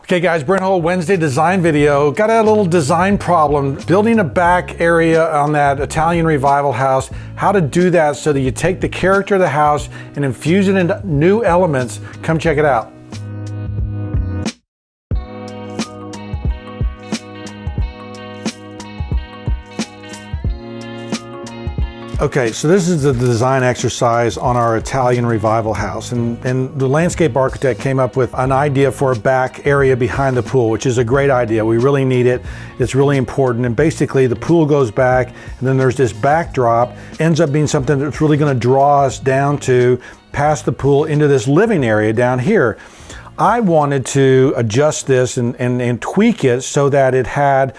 Okay guys, Brent Hull, Wednesday design video. Got a little design problem. Building a back area on that Italian revival house. How to do that so that you take the character of the house and infuse it into new elements. Come check it out. Okay, so this is the design exercise on our Italian revival house, and the landscape architect came up with an idea for a back area behind the pool, which is a great idea. We really need it. It's really important, and basically the pool goes back, and then there's this backdrop. Ends up being something that's really going to draw us down to past the pool into this living area down here. I wanted to adjust this and tweak it so that it had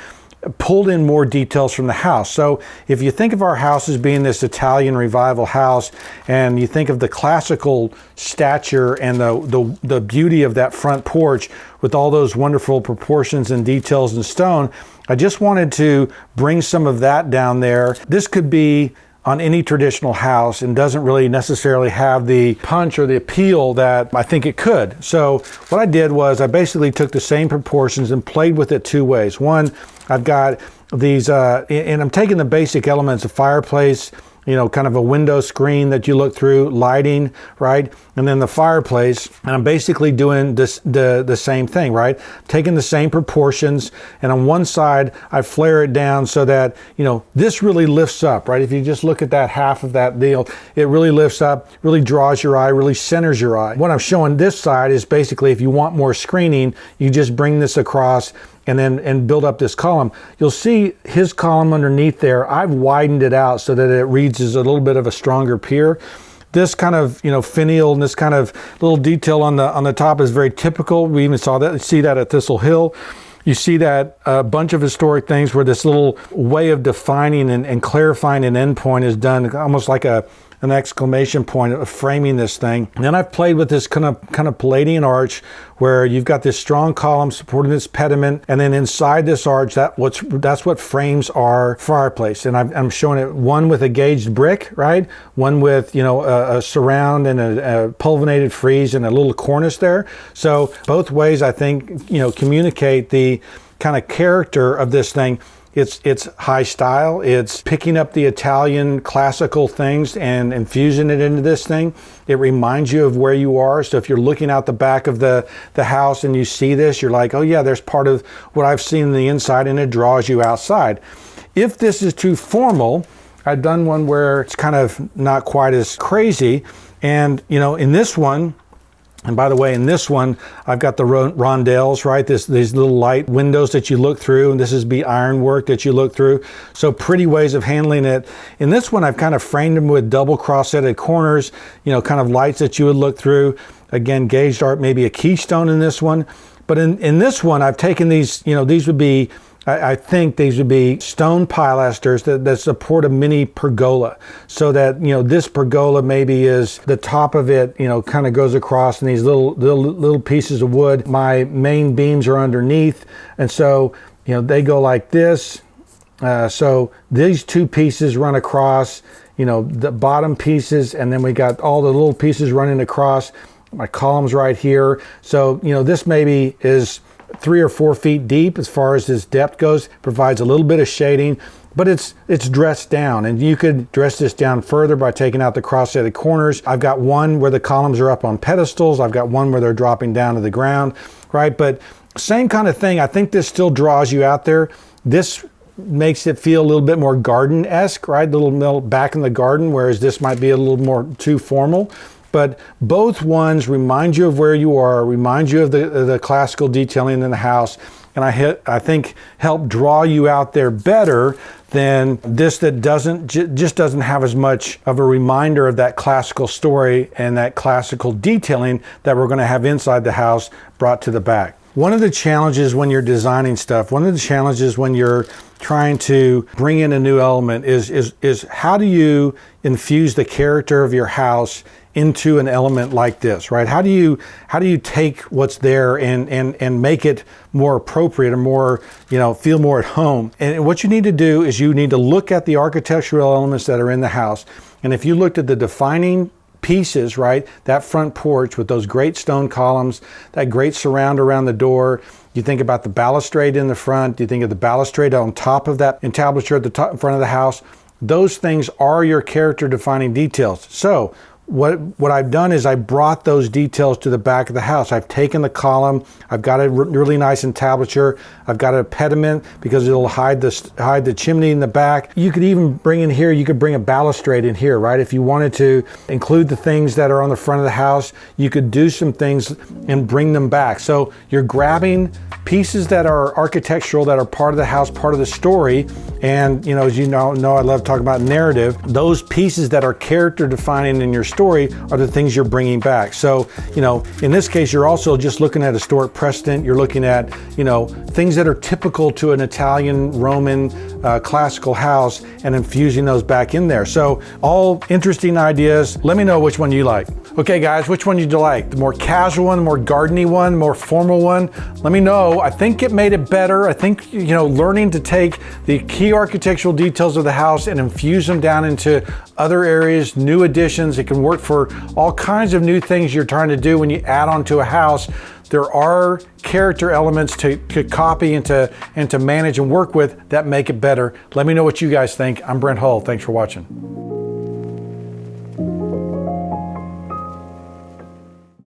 pulled in more details from the house. So if you think of our house as being this Italian revival house, and you think of the classical stature and the beauty of that front porch with all those wonderful proportions and details in stone, I just wanted to bring some of that down there. This could be on any traditional house and doesn't really necessarily have the punch or the appeal that I think it could. So what I did was I basically took the same proportions and played with it two ways. One, I've got these, and I'm taking the basic elements of fireplace, you know, kind of a window screen that you look through, lighting, right? And then the fireplace, and I'm basically doing this, the same thing, right? Taking the same proportions, and on one side, I flare it down so that, you know, this really lifts up, right? If you just look at that half of that deal, it really lifts up, really draws your eye, really centers your eye. What I'm showing this side is basically if you want more screening, you just bring this across and build up this column. You'll see his column underneath there. I've widened it out so that it reads as a little bit of a stronger pier. This kind of, you know, finial and this kind of little detail on the top is very typical. We even see that at Thistle Hill. You see that a bunch of historic things where this little way of defining and clarifying an endpoint is done almost like an exclamation point of framing this thing. And then I've played with this kind of Palladian arch where you've got this strong column supporting this pediment, and then inside this arch, that's what frames our fireplace. And I'm showing it one with a gauged brick, right? One with, you know, a surround and a pulvinated frieze and a little cornice there. So both ways, I think, you know, communicate the kind of character of this thing. It's high style. It's picking up the Italian classical things and infusing it into this thing. It reminds you of where you are. So if you're looking out the back of the house and you see this, you're like, oh yeah, there's part of what I've seen on the inside, and it draws you outside. If this is too formal, I've done one where it's kind of not quite as crazy. And you know, in this one, and by the way, in this one, I've got the rondelles, right? These little light windows that you look through, and this is the ironwork that you look through. So pretty ways of handling it. In this one, I've kind of framed them with double cross-setted corners, you know, kind of lights that you would look through. Again, gauged art, maybe a keystone in this one. But in this one, I've taken these, you know, these would be, I think these would be stone pilasters that support a mini pergola, so that, you know, this pergola maybe is the top of it, you know, kind of goes across, and these little pieces of wood. My main beams are underneath, and so, you know, they go like this. So these two pieces run across, you know, the bottom pieces, and then we got all the little pieces running across. My columns right here. So, you know, this maybe is 3 or 4 feet deep as far as his depth goes, provides a little bit of shading, but it's dressed down, and you could dress this down further by taking out the cross-setted corners. I've got one where the columns are up on pedestals. I've got one where they're dropping down to the ground, right? But same kind of thing. I think this still draws you out there. This makes it feel a little bit more garden-esque, right? A little back in the garden, whereas this might be a little more too formal. But both ones remind you of where you are, remind you of the classical detailing in the house, and I think help draw you out there better than this that just doesn't have as much of a reminder of that classical story and that classical detailing that we're going to have inside the house brought to the back. One of the challenges when you're designing stuff, one of the challenges when you're trying to bring in a new element is how do you infuse the character of your house into an element like this, right? How do you take what's there and make it more appropriate or more, you know, feel more at home? And what you need to do is you need to look at the architectural elements that are in the house. And if you looked at the defining pieces, right? That front porch with those great stone columns, that great surround around the door. You think about the balustrade in the front. You think of the balustrade on top of that entablature at the top, front of the house. Those things are your character defining details. So what I've done is I brought those details to the back of the house. I've taken the column, I've got a really nice entablature, I've got a pediment because it'll hide the chimney in the back. You could even bring in here, you could bring a balustrade in here, right? If you wanted to include the things that are on the front of the house, you could do some things and bring them back. So you're grabbing pieces that are architectural, that are part of the house, part of the story. And as you know, I love talking about narrative. Those pieces that are character defining in your story are the things you're bringing back. So, in this case, you're also just looking at historic precedent. You're looking at, things that are typical to an Italian, Roman, classical house and infusing those back in there. So all interesting ideas. Let me know which one you like. Okay, guys, which one did you like? The more casual one, the more gardeny one, more formal one? Let me know. I think it made it better. I think, learning to take the key architectural details of the house and infuse them down into other areas, new additions. It can work for all kinds of new things you're trying to do when you add on to a house. There are character elements to copy and to manage and work with that make it better. Let me know what you guys think. I'm Brent Hull. Thanks for watching.